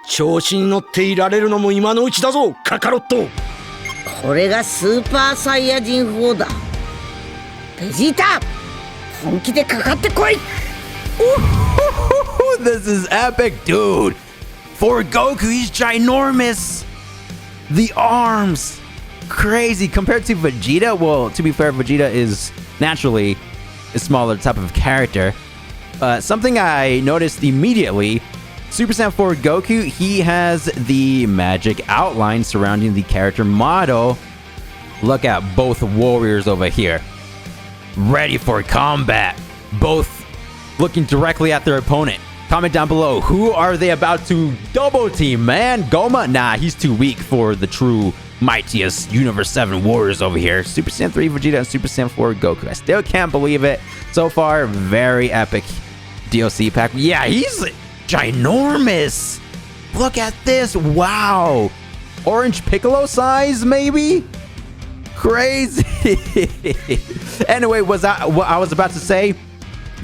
調子に乗っていられるのも今のうちだぞ、カカロット。これがスーパーサイヤ人4だ。ベジータ、本気でかかってこい。 This is epic, dude. For Goku, he's ginormous. The arms, crazy. Compared to Vegeta, well, to be fair, Vegeta is naturally a smaller type of character. Something I noticed immediately, Super Saiyan 4 Goku, he has the magic outline surrounding the character model. Look at both warriors over here. Ready for combat. Both looking directly at their opponent. Comment down below, who are they about to double team, man? Goma? Nah, he's too weak for the true mightiest Universe 7 warriors over here. Super Saiyan 3 Vegeta and Super Saiyan 4 Goku. I still can't believe it. So far, very epic DLC pack. Yeah, he's ginormous. Look at this. Wow. Orange Piccolo size, maybe? Crazy. Anyway, what I was about to say,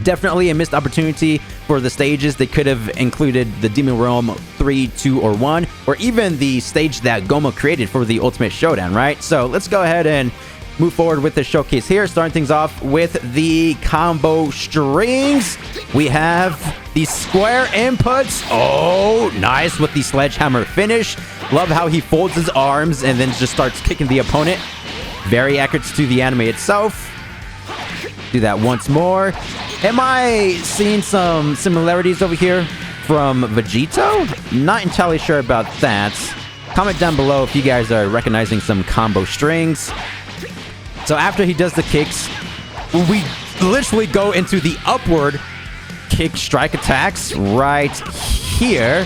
definitely a missed opportunity for the stages. They could have included the Demon Realm 3, 2, or 1, or even the stage that Goma created for the Ultimate Showdown, right? So let's go ahead and move forward with the showcase here, starting things off with the combo strings. We have the square inputs. Oh, nice with the sledgehammer finish. Love how he folds his arms and then just starts kicking the opponent. Very accurate to the anime itself. Do that once more. Am I seeing some similarities over here from Vegito? Not entirely sure about that. Comment down below if you guys are recognizing some combo strings. So after he does the kicks, we literally go into the upward kick strike attacks right here.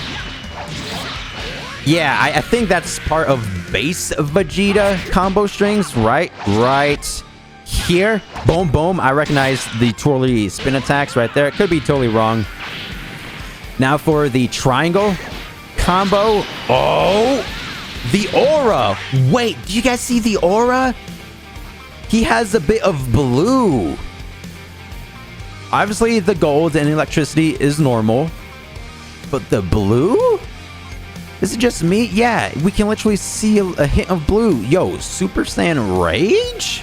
Yeah, I think that's part of base Vegeta combo strings, right? Right here. Boom, boom. I recognize the twirly spin attacks right there. It could be totally wrong. Now for the triangle combo. Oh, the aura. Wait, do you guys see the aura? He has a bit of blue. Obviously, the gold and electricity is normal. But the blue? Is it just me? Yeah, we can literally see a hint of blue. Yo, Super Saiyan Rage?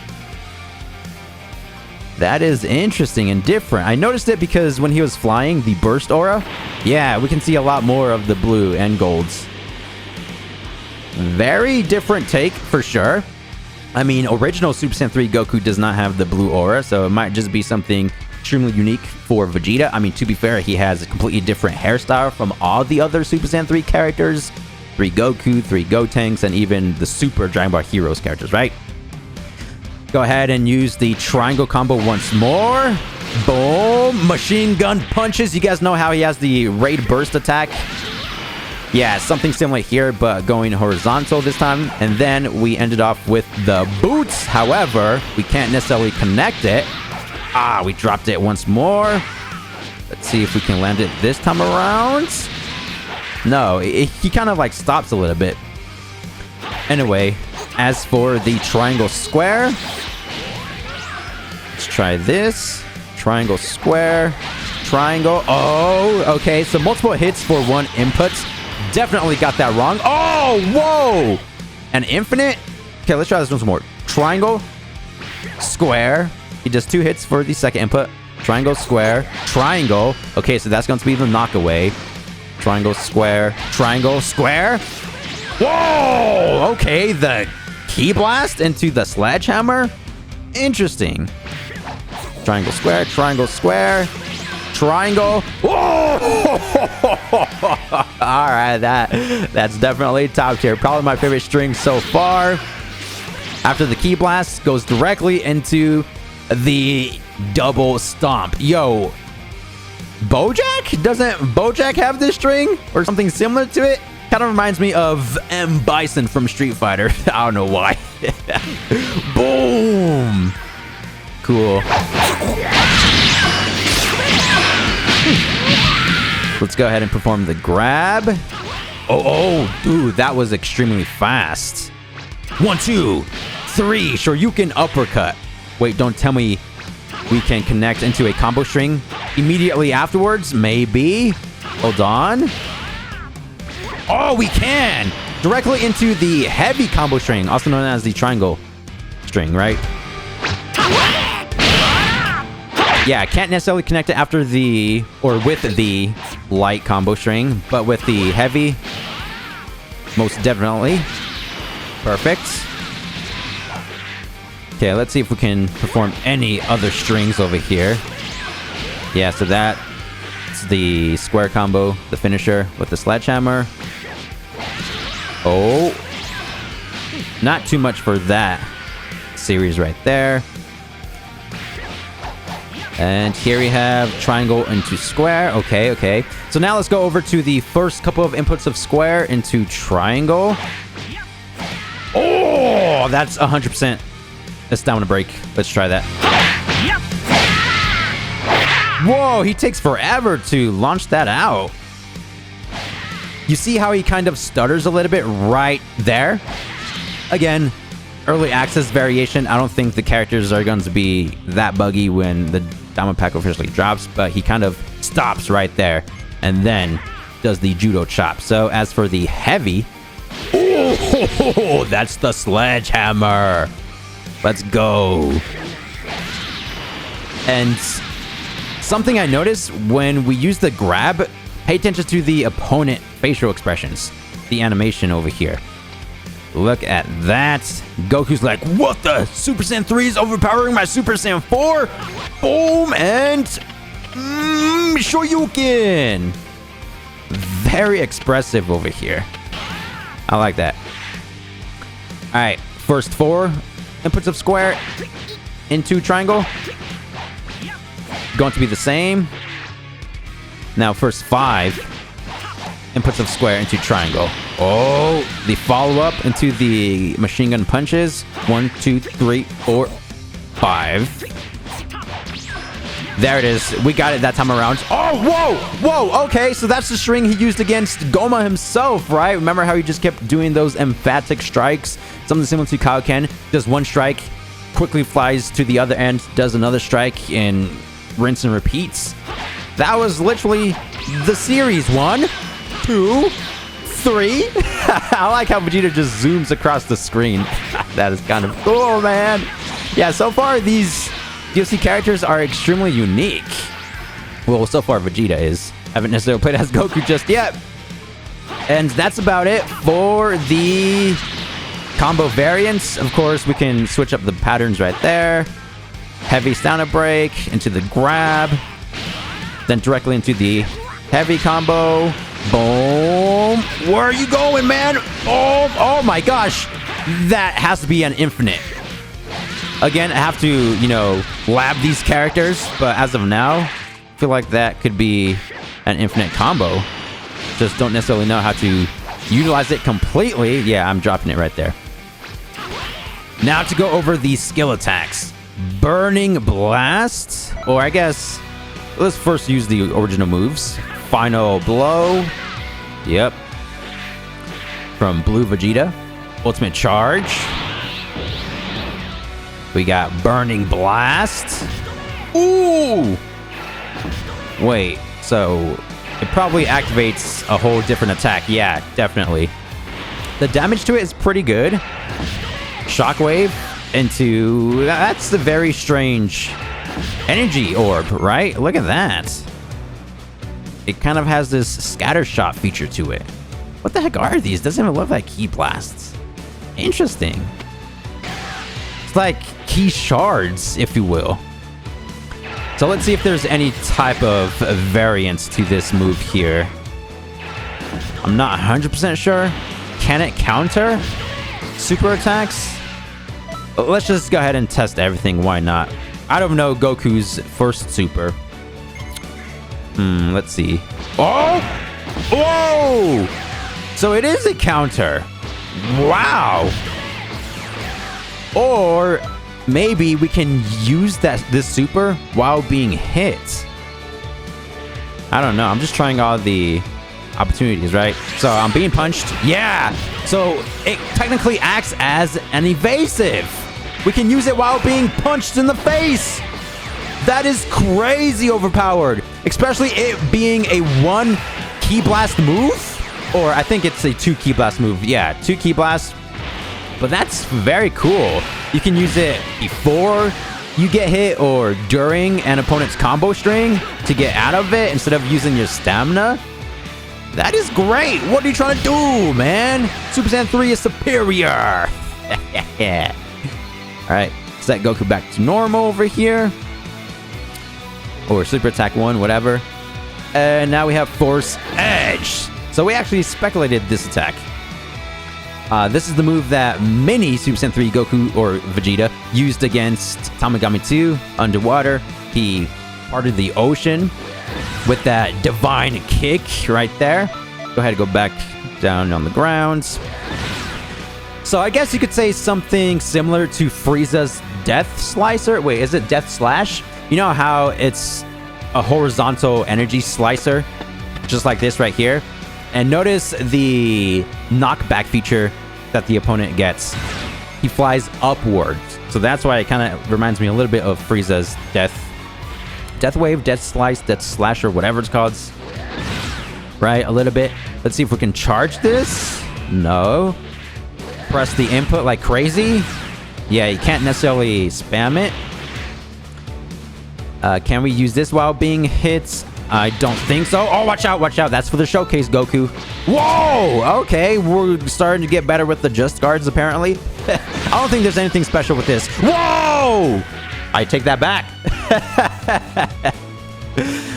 That is interesting and different. I noticed it because when he was flying, the burst aura, yeah, we can see a lot more of the blue and golds. Very different take for sure. I mean, original Super Saiyan 3 Goku does not have the blue aura, so it might just be something extremely unique for Vegeta. I mean, to be fair, he has a completely different hairstyle from all the other Super Saiyan 3 characters. 3 Goku, 3 Gotenks, and even the Super Dragon Ball Heroes characters, right? Go ahead and use the triangle combo once more. Boom! Machine gun punches. You guys know how he has the raid burst attack? Yeah, something similar here, but going horizontal this time. And then we ended off with the boots. However, we can't necessarily connect it. Ah, we dropped it once more. Let's see if we can land it this time around. No, he kind of like stops a little bit. Anyway, as for the triangle square, let's try this. Triangle square, triangle. Oh, okay. So multiple hits for one input. Definitely got that wrong. Oh, whoa. An infinite. Okay, let's try this once more. Triangle, square. He does 2 hits for the second input. Triangle, square, triangle. Okay, so that's going to be the knockaway. Triangle, square, triangle, square. Whoa! Okay, the key blast into the sledgehammer. Interesting. Triangle, square, triangle, triangle. Whoa! All right, that's definitely top tier. Probably my favorite string so far. After the key blast, goes directly into the double stomp. Yo, Bojack? Doesn't Bojack have this string or something similar to it? Kind of reminds me of M. Bison from Street Fighter. I don't know why. Boom. Cool. Let's go ahead and perform the grab. Oh, dude, that was extremely fast. 1, 2, 3. Shoryuken uppercut. Wait, don't tell me we can connect into a combo string immediately afterwards. Maybe. Hold on. Oh, we can! Directly into the heavy combo string, also known as the triangle string, right? Yeah, can't necessarily connect it after the, or with the light combo string, but with the heavy, most definitely. Perfect. Okay, let's see if we can perform any other strings over here. Yeah, so that's the square combo, the finisher with the sledgehammer. Oh. Not too much for that series right there. And here we have triangle into square. Okay, okay. So now let's go over to the first couple of inputs of square into triangle. Oh, that's 100% a stamina break. Let's try that. Whoa, he takes forever to launch that out. You see how he kind of stutters a little bit right there? Again, early access variation. I don't think the characters are going to be that buggy when the Daima pack officially drops, but he kind of stops right there and then does the judo chop. So as for the heavy, oh, that's the sledgehammer. Let's go. And something I noticed when we use the grab, pay attention to the opponent facial expressions, the animation over here. Look at that. Goku's like, what the? Super Saiyan 3 is overpowering my Super Saiyan 4? Boom, and Shoryuken. Very expressive over here. I like that. All right, first 4 inputs of square into triangle. Going to be the same. Now first 5 inputs of square into triangle. Oh, the follow-up into the machine gun punches. 1, 2, 3, 4, 5. There it is. We got it that time around. Oh, whoa! Whoa, okay, so that's the string he used against Goma himself, right? Remember how he just kept doing those emphatic strikes? Something similar to Kaioken. Does one strike, quickly flies to the other end, does another strike, and rinse and repeats. That was literally the series. 1, 2, 3. I like how Vegeta just zooms across the screen. That is kind of cool, man. Yeah, so far these DLC characters are extremely unique. Well, so far Vegeta is. Haven't necessarily played as Goku just yet. And that's about it for the combo variants. Of course, we can switch up the patterns right there. Heavy stamina break into the grab. Then directly into the heavy combo. Boom. Where are you going, man? Oh my gosh. That has to be an infinite. Again, I have to, you know, lab these characters. But as of now, I feel like that could be an infinite combo. Just don't necessarily know how to utilize it completely. Yeah, I'm dropping it right there. Now to go over these skill attacks. Burning Blast. Or I guess, let's first use the original moves. Final Blow. Yep. From Blue Vegeta. Ultimate Charge. We got Burning Blast. Ooh! Wait, so it probably activates a whole different attack. Yeah, definitely. The damage to it is pretty good. Shockwave into... That's the very strange energy orb, right? Look at that. It kind of has this scatter shot feature to it. What the heck are these? Doesn't even look like key blasts. Interesting. It's like key shards, if you will. So let's see if there's any type of variance to this move here. I'm not 100% sure. Can it counter super attacks? Let's just go ahead and test everything. Why not? I don't know Goku's first super. Let's see. Oh! Whoa! So it is a counter. Wow. Or maybe we can use this super while being hit. I don't know. I'm just trying all the opportunities, right? So I'm being punched. Yeah. So it technically acts as an evasive. We can use it while being punched in the face. That is crazy overpowered. Especially it being a 1 key blast move. Or I think it's a 2 Ki Blast move. Yeah, 2 Ki Blast. But that's very cool. You can use it before you get hit or during an opponent's combo string to get out of it instead of using your stamina. That is great. What are you trying to do, man? Super Saiyan 3 is superior. Alright, set Goku back to normal over here. Or Super Attack 1, whatever. And now we have Force Edge. So we actually speculated this attack. This is the move that many Super Saiyan 3 Goku or Vegeta used against Tamagami 2 underwater. He parted the ocean with that divine kick right there. Go ahead and go back down on the ground. So I guess you could say something similar to Frieza's Death Slicer. Wait, is it Death Slash? You know how it's a horizontal energy slicer? Just like this right here. And notice the knockback feature that the opponent gets. He flies upwards. So that's why it kind of reminds me a little bit of Frieza's Death Wave, Death Slice, Death Slasher, whatever it's called. Right, a little bit. Let's see if we can charge this. No. Press the input like crazy. Yeah, you can't necessarily spam it. Can we use this while being hit? I don't think so. Oh, watch out, watch out. That's for the showcase, Goku. Whoa! Okay, we're starting to get better with the Just Guards, apparently. I don't think there's anything special with this. Whoa! I take that back.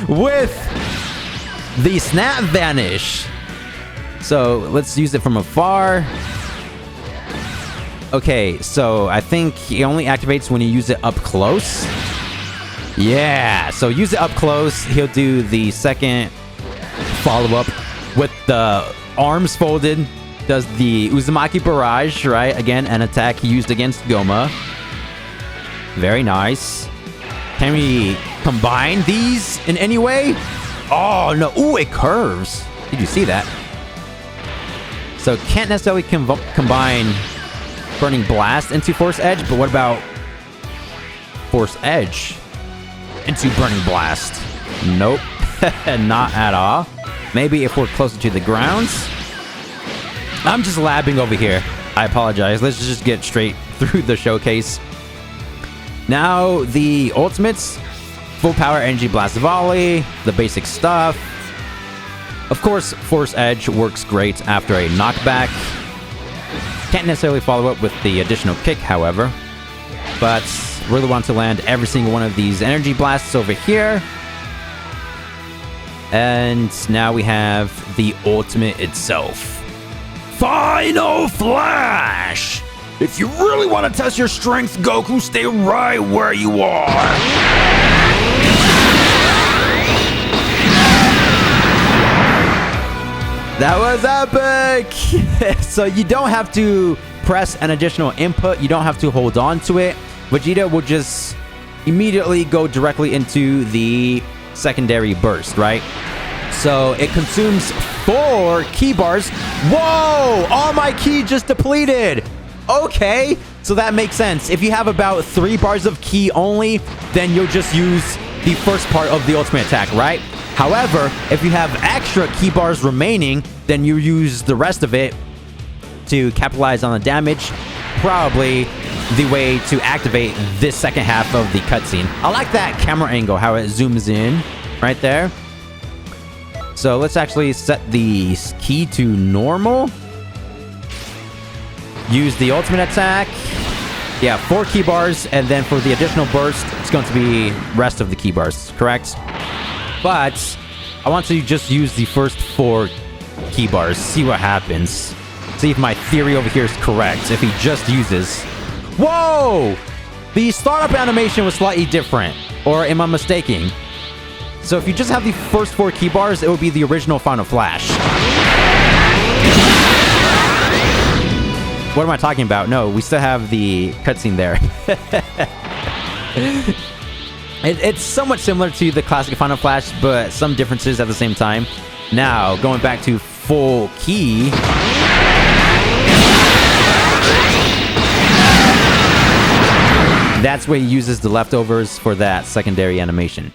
With the Snap Vanish. So, let's use it from afar. Okay, so I think it only activates when you use it up close. Yeah, so use it up close. He'll do the second follow-up with the arms folded. Does the Uzumaki Barrage, right? Again, an attack used against Goma. Very nice. Can we combine these in any way? Oh, no. Ooh, it curves. Did you see that? So can't necessarily combine Burning Blast into Force Edge, but what about Force Edge into Burning Blast? Nope. Not at all. Maybe if we're closer to the grounds. I'm just labbing over here. I apologize. Let's just get straight through the showcase. Now, the ultimates. Full power energy blast volley. The basic stuff. Of course, Force Edge works great after a knockback. Can't necessarily follow up with the additional kick, however. But really want to land every single one of these energy blasts over here. And now we have the ultimate itself. Final Flash! If you really want to test your strength, Goku, stay right where you are. That was epic! So you don't have to press an additional input. You don't have to hold on to it. Vegeta will just immediately go directly into the secondary burst, right? So it consumes 4 ki bars. Whoa! All my ki just depleted! Okay, so that makes sense. If you have about 3 bars of ki only, then you'll just use the first part of the ultimate attack, right? However, if you have extra ki bars remaining, then you use the rest of it to capitalize on the damage. Probably the way to activate this second half of the cutscene. I like that camera angle, how it zooms in right there. So let's actually set the ki to normal. Use the ultimate attack. Yeah, 4 ki bars, and then for the additional burst, it's going to be rest of the ki bars, correct? But I want to just use the first 4 ki bars, see what happens. See if my theory over here is correct, if he just uses... Whoa! The startup animation was slightly different, or am I mistaken? So if you just have the first 4 ki bars, it would be the original Final Flash. What am I talking about? No, we still have the cutscene there. It's somewhat similar to the classic Final Flash, but some differences at the same time. Now, going back to full ki. That's where he uses the leftovers for that secondary animation.